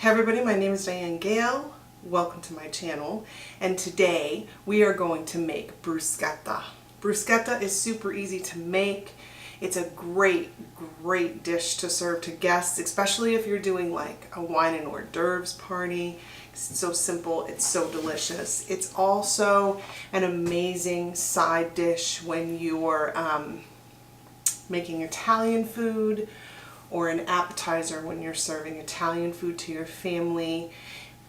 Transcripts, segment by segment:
Hey everybody, my name is Diane Gale. Welcome to my channel, and today we are going to make bruschetta. Bruschetta is super easy to make. It's a great dish to serve to guests, especially if you're doing like a wine and hors d'oeuvres party. It's so simple, it's so delicious. It's also an amazing side dish when you're making Italian food, or an appetizer when you're serving Italian food to your family,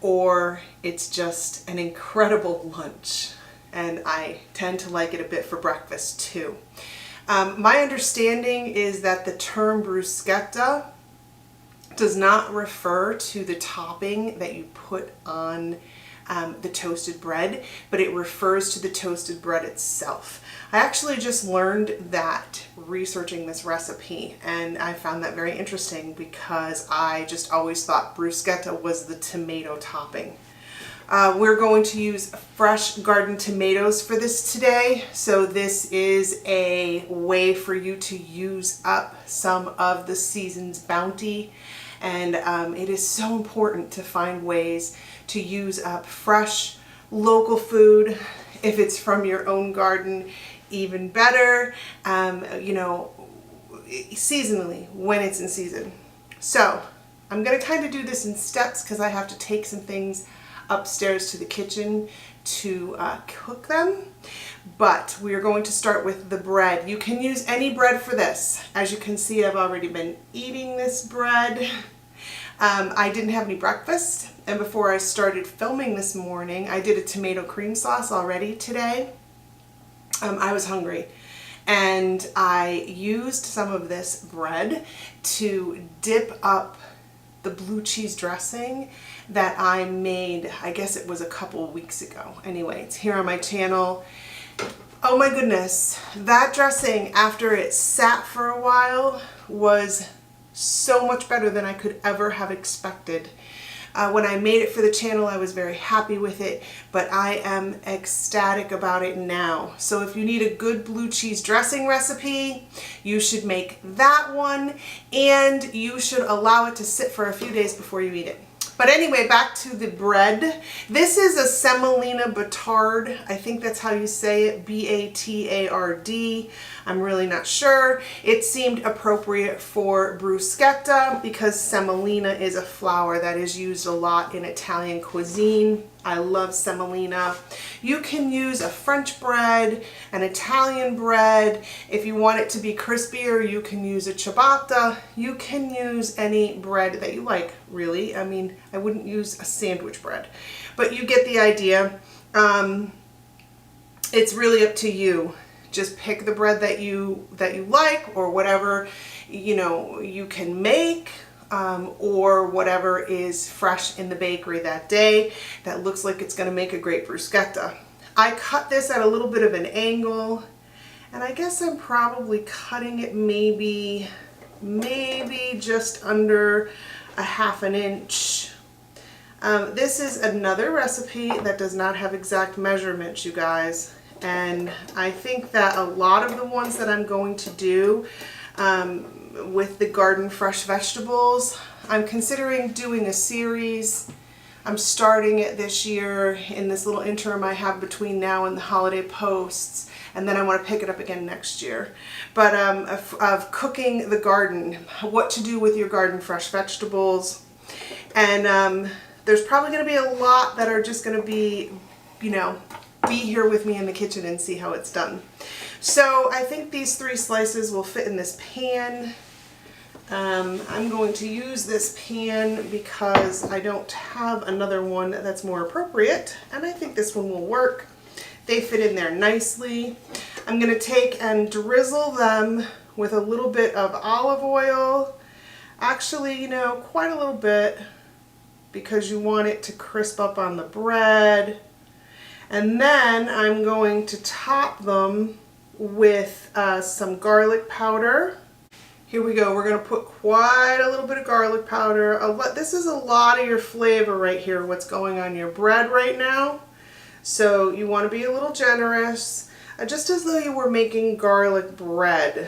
or it's just an incredible lunch. And I tend to like it a bit for breakfast too. My understanding is that the term bruschetta does not refer to the topping that you put on the toasted bread, but it refers to the toasted bread itself. I actually just learned that researching this recipe, and I found that very interesting because I just always thought bruschetta was the tomato topping. We're going to use fresh garden tomatoes for this today, so this is a way for you to use up some of the season's bounty, and it is so important to find ways to use up fresh local food. If it's from your own garden, even better, you know, seasonally, when it's in season. So I'm going to kind of do this in steps because I have to take some things upstairs to the kitchen to cook them. But we are going to start with the bread. You can use any bread for this. As you can see, I've already been eating this bread. I didn't have any breakfast, and before I started filming this morning, I did a tomato cream sauce already today. I was hungry, and I used some of this bread to dip up the blue cheese dressing that I made, I guess it was a couple weeks ago. Anyway, it's here on my channel. Oh my goodness, that dressing, after it sat for a while, was so much better than I could ever have expected. When I made it for the channel, I was very happy with it, but I am ecstatic about it now. So if you need a good blue cheese dressing recipe, you should make that one, and you should allow it to sit for a few days before you eat it. But anyway, back to the bread. This is a semolina batard. I think that's how you say it, B-A-T-A-R-D. I'm really not sure. It seemed appropriate for bruschetta because semolina is a flour that is used a lot in Italian cuisine. I love semolina. You can use a French bread, an Italian bread. If you want it to be crispier, you can use a ciabatta. You can use any bread that you like, really. I mean, I wouldn't use a sandwich bread, but you get the idea. It's really up to you. Just pick the bread that you like, or whatever you can make. Or whatever is fresh in the bakery that day that looks like it's going to make a great bruschetta. I cut this at a little bit of an angle, and I guess I'm probably cutting it maybe just under a ½ an inch. This is another recipe that does not have exact measurements, you guys, and I think that a lot of the ones that I'm going to do with the garden fresh vegetables, I'm considering doing a series. I'm starting it this year in this little interim I have between now and the holiday posts, and then I want to pick it up again next year. But of cooking the garden, what to do with your garden fresh vegetables, and there's probably going to be a lot that are just going to be, be here with me in the kitchen and see how it's done. So I think these 3 slices will fit in this pan. I'm going to use this pan because I don't have another one that's more appropriate, and I think this one will work. They fit in there nicely. I'm going to take and drizzle them with a little bit of olive oil. Actually, quite a little bit, because you want it to crisp up on the bread. And then I'm going to top them with some garlic powder. Here we go. We're going to put quite a little bit of garlic powder. This is a lot of your flavor right here, what's going on your bread right now. So you want to be a little generous, just as though you were making garlic bread.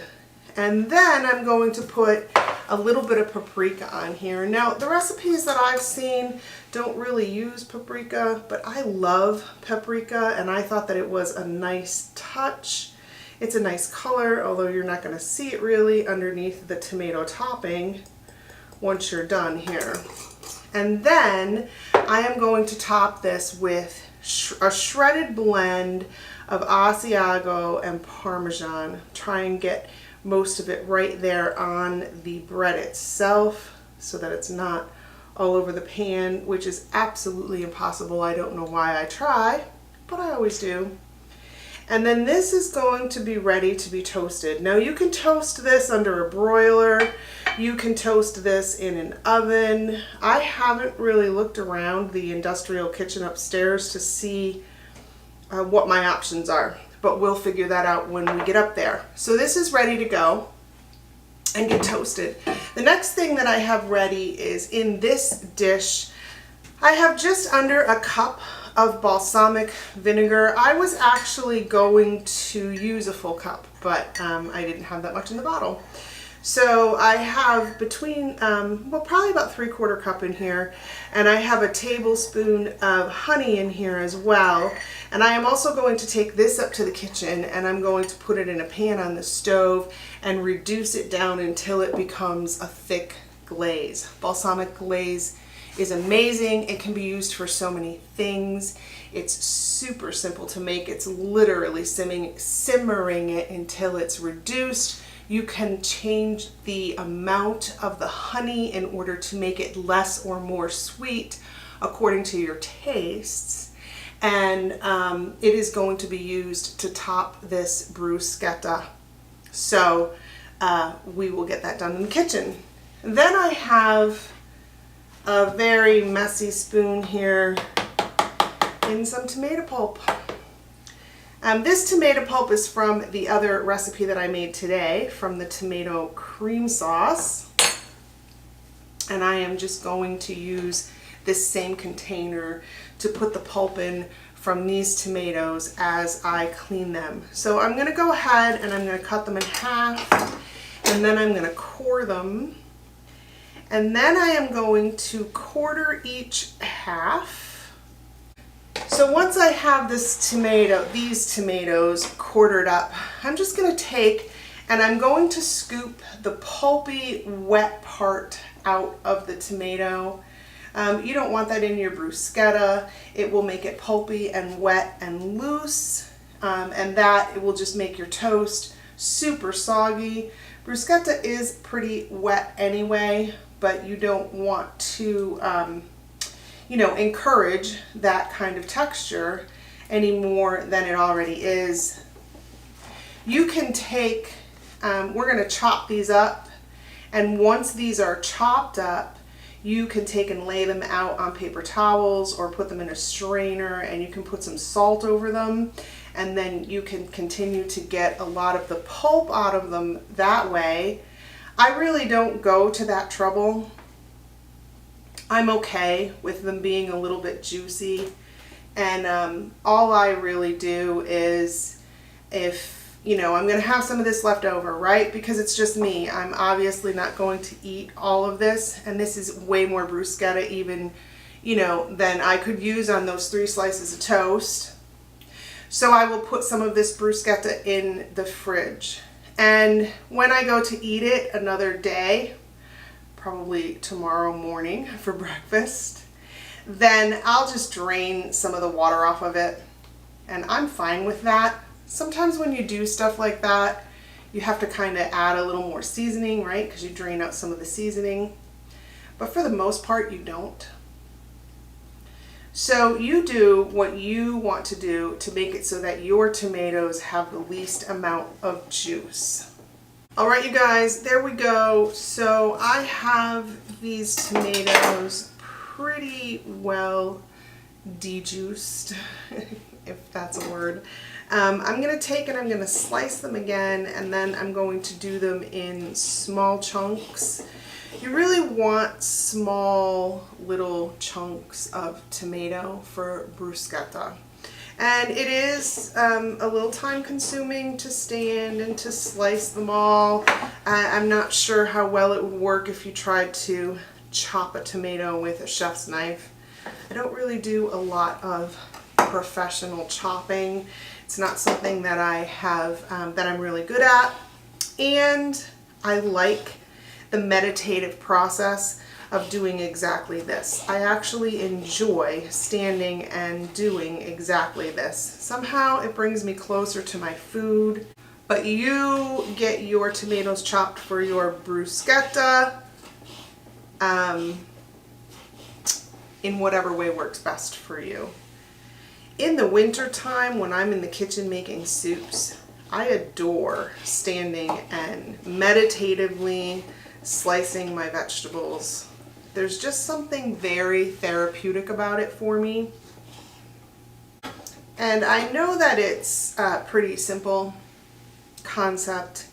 And then I'm going to put a little bit of paprika on here. Now, the recipes that I've seen don't really use paprika, but I love paprika, and I thought that it was a nice touch. It's a nice color, although you're not going to see it really underneath the tomato topping once you're done here. And then I am going to top this with a shredded blend of Asiago and Parmesan. Try and get most of it right there on the bread itself so that it's not all over the pan, which is absolutely impossible. I don't know why I try, but I always do. And then this is going to be ready to be toasted. Now you can toast this under a broiler. You can toast this in an oven. I haven't really looked around the industrial kitchen upstairs to see what my options are, but we'll figure that out when we get up there. So this is ready to go and get toasted. The next thing that I have ready is in this dish, I have just under a cup of balsamic vinegar. I was actually going to use a full cup, but I didn't have that much in the bottle. So I have between, well, probably about 3/4 cup in here, and I have a tablespoon of honey in here as well. And I am also going to take this up to the kitchen, and I'm going to put it in a pan on the stove and reduce it down until it becomes a thick glaze. Balsamic glaze is amazing. It can be used for so many things. It's super simple to make. It's literally simmering it until it's reduced. You can change the amount of the honey in order to make it less or more sweet according to your tastes. And it is going to be used to top this bruschetta. So we will get that done in the kitchen. Then I have a very messy spoon here in some tomato pulp. This tomato pulp is from the other recipe that I made today, from the tomato cream sauce. And I am just going to use this same container to put the pulp in from these tomatoes as I clean them. So I'm going to go ahead and I'm going to cut them in half, and then I'm going to core them. And then I am going to quarter each half. So once I have these tomatoes quartered up, I'm just going to take and I'm going to scoop the pulpy, wet part out of the tomato. You don't want that in your bruschetta. It will make it pulpy and wet and loose, and that it will just make your toast super soggy. Bruschetta is pretty wet anyway, but you don't want to encourage that kind of texture any more than it already is. You can take, we're going to chop these up, and once these are chopped up, you can take and lay them out on paper towels or put them in a strainer, and you can put some salt over them, and then you can continue to get a lot of the pulp out of them that way. I really don't go to that trouble. I'm okay with them being a little bit juicy, and all I really do is, if I'm going to have some of this left over, right? Because it's just me. I'm obviously not going to eat all of this, and this is way more bruschetta even, than I could use on those 3 slices of toast. So I will put some of this bruschetta in the fridge. And when I go to eat it another day, probably tomorrow morning for breakfast, then I'll just drain some of the water off of it, and I'm fine with that. Sometimes when you do stuff like that, you have to kind of add a little more seasoning, right? Because you drain out some of the seasoning. But for the most part, you don't. So you do what you want to do to make it so that your tomatoes have the least amount of juice. All right, you guys, there we go. So I have these tomatoes pretty well dejuiced, if that's a word. I'm going to take and I'm going to slice them again, and then I'm going to do them in small chunks. You really want small little chunks of tomato for bruschetta. And it is a little time consuming to stand and to slice them all. I'm not sure how well it would work if you tried to chop a tomato with a chef's knife. I don't really do a lot of professional chopping. It's not something that I have, that I'm really good at. And I like the meditative process of doing exactly this. I actually enjoy standing and doing exactly this. Somehow it brings me closer to my food. But you get your tomatoes chopped for your bruschetta in whatever way works best for you. In the winter time, when I'm in the kitchen making soups, I adore standing and meditatively slicing my vegetables. There's just something very therapeutic about it for me. And I know that it's a pretty simple concept,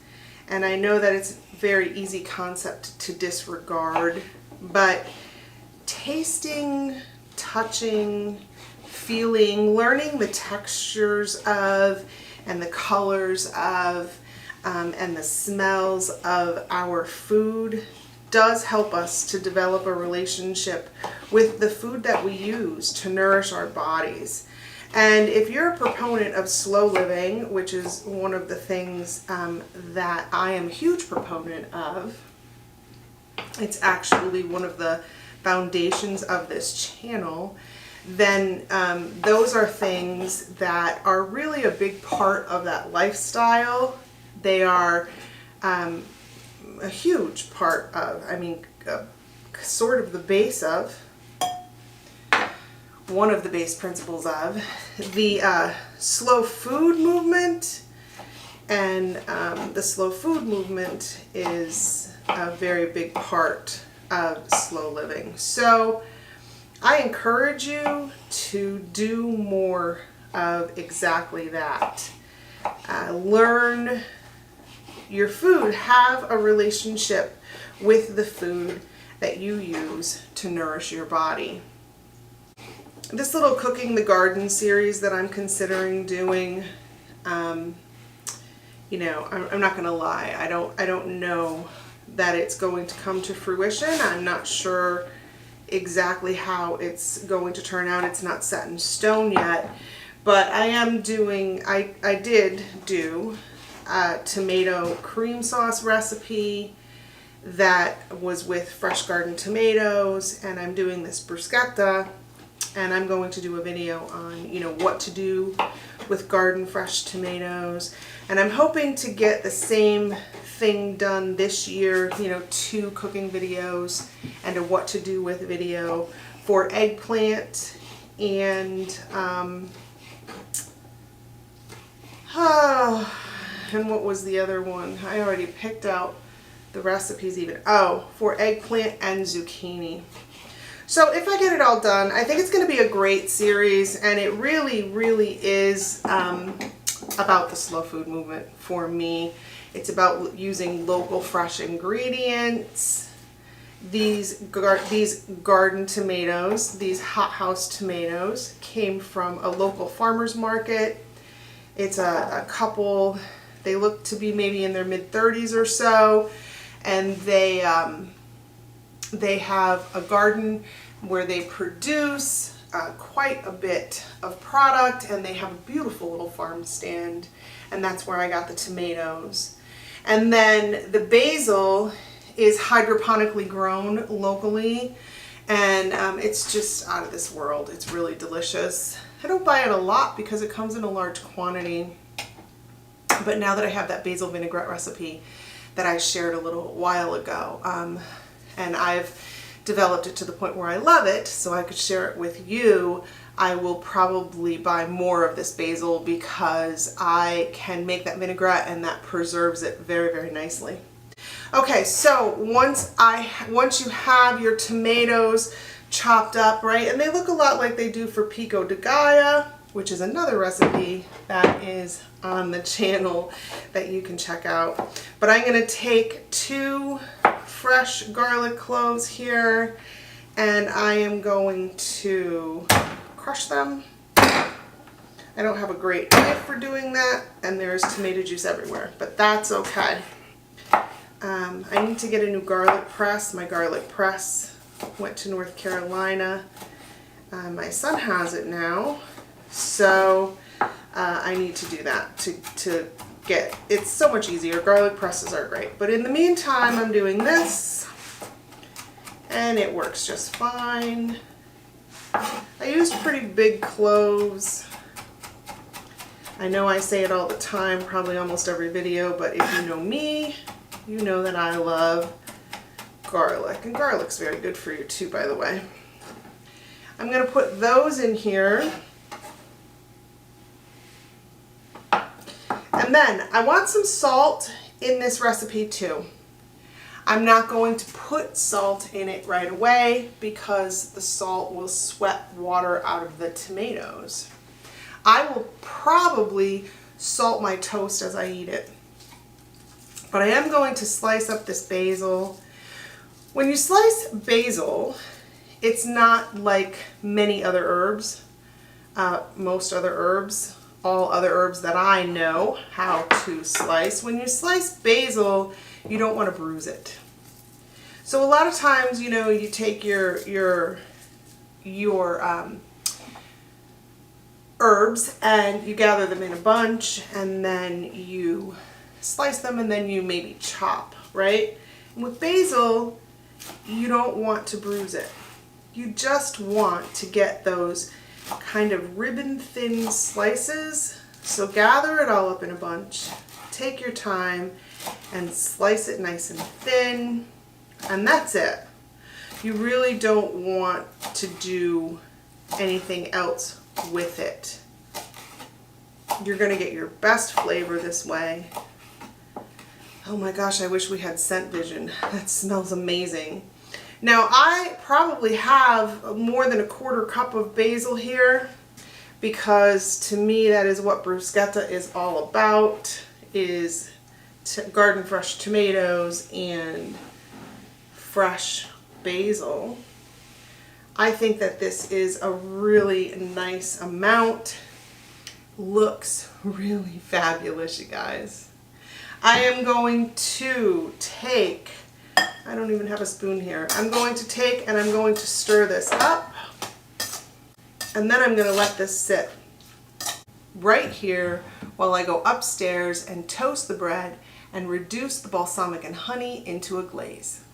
and I know that it's a very easy concept to disregard, but tasting, touching, feeling, learning the textures of and the colors of and the smells of our food does help us to develop a relationship with the food that we use to nourish our bodies. And if you're a proponent of slow living, which is one of the things that I am a huge proponent of, it's actually one of the foundations of this channel, then those are things that are really a big part of that lifestyle. They are a huge part of, I mean, sort of the base of, one of the base principles of the slow food movement. And the slow food movement is a very big part of slow living. So I encourage you to do more of exactly that. Learn your food, have a relationship with the food that you use to nourish your body. This little Cooking the Garden series that I'm considering doing, you know, I'm not going to lie, I don't know that it's going to come to fruition. I'm not sure exactly how it's going to turn out. It's not set in stone yet, but I am doing, I did do a tomato cream sauce recipe that was with fresh garden tomatoes, and I'm doing this bruschetta, and I'm going to do a video on, you know, what to do with garden fresh tomatoes. And I'm hoping to get the same thing done this year, you know, 2 cooking videos and a what to do with video for eggplant and and what was the other one? I already picked out the recipes even. Oh, for eggplant and zucchini. So if I get it all done, I think it's going to be a great series, and it really, really is about the slow food movement for me. It's about using local fresh ingredients. These garden tomatoes, these hothouse tomatoes, came from a local farmer's market. It's a couple, they look to be maybe in their mid-30s or so, and they have a garden where they produce quite a bit of product, and they have a beautiful little farm stand, and that's where I got the tomatoes. And then the basil is hydroponically grown locally, and it's just out of this world. It's really delicious. I don't buy it a lot because it comes in a large quantity, but now that I have that basil vinaigrette recipe that I shared a little while ago, and I've developed it to the point where I love it, so I could share it with you, I will probably buy more of this basil because I can make that vinaigrette and that preserves it very, very nicely. Okay, so once you have your tomatoes chopped up, right, and they look a lot like they do for pico de gallo, which is another recipe that is on the channel that you can check out. But I'm going to take 2 fresh garlic cloves here, and I am going to crush them. I don't have a great knife for doing that, and there's tomato juice everywhere, but that's okay. I need to get a new garlic press. My garlic press went to North Carolina. My son has it now, so I need to do that to get, it's so much easier. Garlic presses are great. But in the meantime, I'm doing this, and it works just fine. I used pretty big cloves. I know I say it all the time, probably almost every video, but if you know me, you know that I love garlic. And garlic's very good for you too, by the way. I'm going to put those in here. And then I want some salt in this recipe too. I'm not going to put salt in it right away because the salt will sweat water out of the tomatoes. I will probably salt my toast as I eat it. But I am going to slice up this basil. When you slice basil, it's not like many other herbs, most other herbs, all other herbs that I know how to slice. When you slice basil, you don't want to bruise it. So a lot of times, you know, you take your herbs and you gather them in a bunch, and then you slice them, and then you maybe chop, right? And with basil, you don't want to bruise it. You just want to get those kind of ribbon thin slices. So gather it all up in a bunch, take your time, and slice it nice and thin, and that's it. You really don't want to do anything else with it. You're going to get your best flavor this way. Oh my gosh, I wish we had scent vision. That smells amazing. Now I probably have more than a quarter cup of basil here, because to me that is what bruschetta is all about, is garden fresh tomatoes and fresh basil. I think that this is a really nice amount. Looks really fabulous, you guys. I am going to take, I don't even have a spoon here. I'm going to take and I'm going to stir this up, and then I'm going to let this sit right here while I go upstairs and toast the bread and reduce the balsamic and honey into a glaze.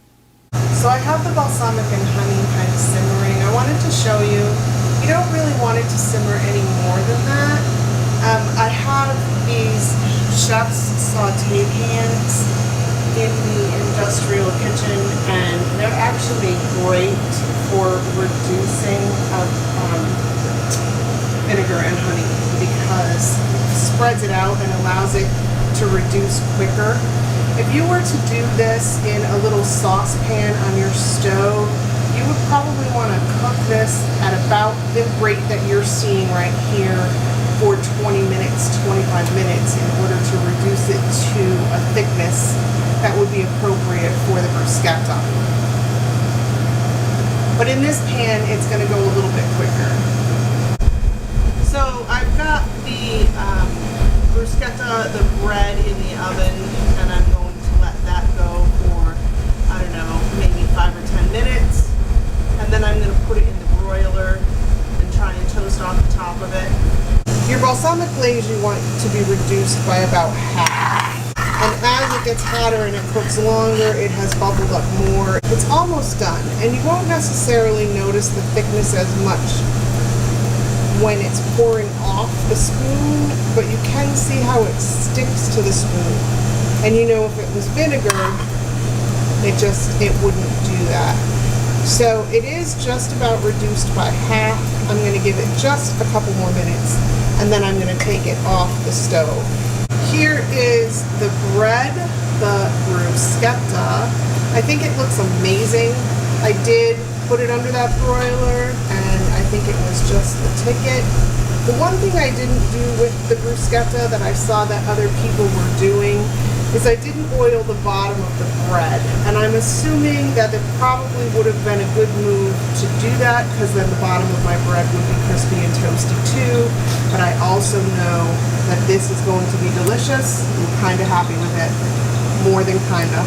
So I have the balsamic and honey kind of simmering. I wanted to show you, you don't really want it to simmer any more than that. I have these chef's saute pans in the industrial kitchen, and they're actually great for reducing vinegar and honey, because it spreads it out and allows it to reduce quicker. If you were to do this in a little saucepan on your stove, you would probably want to cook this at about the rate that you're seeing right here for 20 minutes, 25 minutes, in order to reduce it to a thickness that would be appropriate for the bruschetta. But in this pan, it's going to go a little bit quicker. So I've got the bruschetta, the bread in the oven, and I'm going to let that go for, I don't know, maybe 5 or 10 minutes. And then I'm going to put it in the broiler and try and toast off the top of it. Your balsamic glaze you want to be reduced by about half. And as it gets hotter and it cooks longer, it has bubbled up more. It's almost done, and you won't necessarily notice the thickness as much when it's pouring off the spoon, but you can see how it sticks to the spoon. And you know, if it was vinegar, it wouldn't do that. So it is just about reduced by half. I'm going to give it just a couple more minutes, and then I'm going to take it off the stove. Here is the bread, the bruschetta. I think it looks amazing. I did put it under that broiler, and I think it was just the ticket. The one thing I didn't do with the bruschetta that I saw that other people were doing is I didn't oil the bottom of the bread, and I'm assuming that it probably would have been a good move to do that because then the bottom of my bread would be crispy and toasty too, but I also know that this is going to be delicious. I'm kind of happy with it. More than kind of.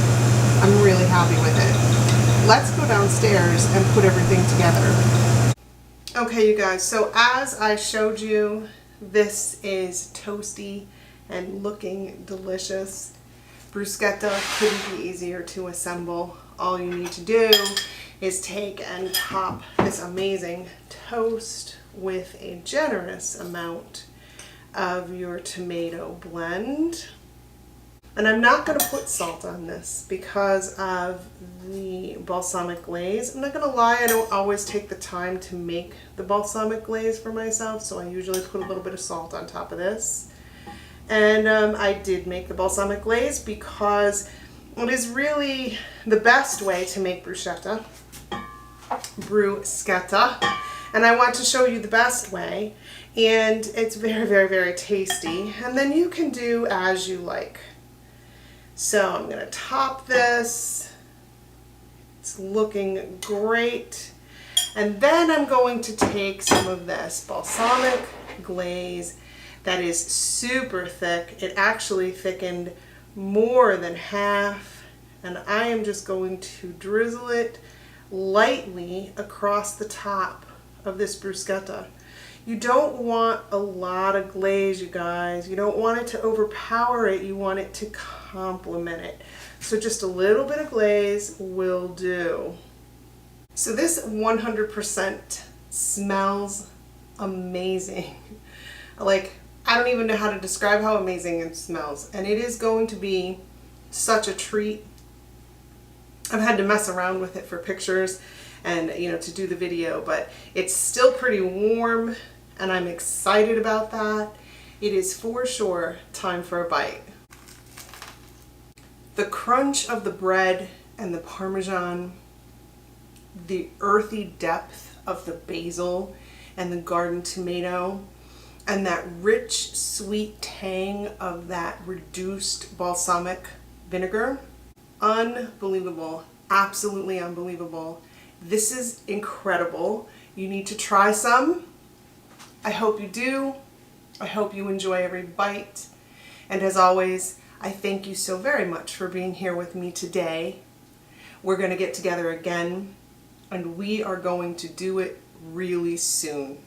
I'm really happy with it. Let's go downstairs and put everything together. Okay, you guys, so as I showed you, this is toasty and looking delicious. Bruschetta couldn't be easier to assemble. All you need to do is take and top this amazing toast with a generous amount of your tomato blend. And I'm not going to put salt on this because of the balsamic glaze. I'm not going to lie, I don't always take the time to make the balsamic glaze for myself, so I usually put a little bit of salt on top of this. And I did make the balsamic glaze because it is really the best way to make bruschetta. And I want to show you the best way, and it's very, very, very tasty. And then you can do as you like. So I'm going to top this. It's looking great. And then I'm going to take some of this balsamic glaze that is super thick. It actually thickened more than half. And I am just going to drizzle it lightly across the top of this bruschetta. You don't want a lot of glaze, you guys. You don't want it to overpower it. You want it to complement it. So just a little bit of glaze will do. So this 100% smells amazing. Like, I don't even know how to describe how amazing it smells. And it is going to be such a treat. I've had to mess around with it for pictures and, you know, to do the video, but it's still pretty warm and I'm excited about that. It is for sure time for a bite. The crunch of the bread and the Parmesan, the earthy depth of the basil and the garden tomato, and that rich, sweet tang of that reduced balsamic vinegar. Unbelievable. Absolutely unbelievable. This is incredible. You need to try some. I hope you do. I hope you enjoy every bite. And as always, I thank you so very much for being here with me today. We're going to get together again, and we are going to do it really soon.